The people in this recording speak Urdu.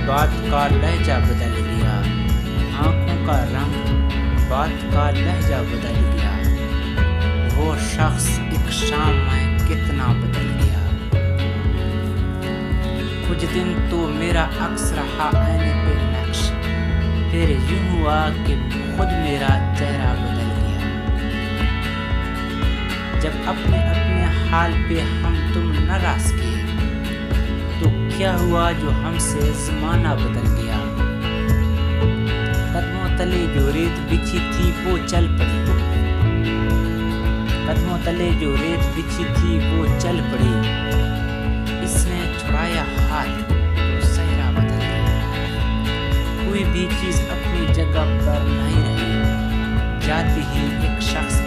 بات کا لہجہ بدل گیا، آنکھوں کا رنگ بات کا لہجہ بدل گیا، وہ شخص ایک شام میں کتنا بدل گیا۔ کچھ دن تو میرا عکس رہا آئینے پہ نقش، پھر یوں ہوا کہ خود میرا چہرہ بدل گیا۔ جب اپنے اپنے حال پہ ہم تم نہ راس کیے تو کیا ہوا جو ہم سے زمانہ بدل گیا۔ قدموں تلے جو ریت بچھی تھی وہ چل پڑی، قدموں تلے جو ریت بچھی تھی وہ چل پڑی، اس نے چھڑایا ہاتھ تو صحرا بدل گیا۔ کوئی بھی چیز اپنی جگہ پر نہیں رہی، جاتی ہی ایک شخص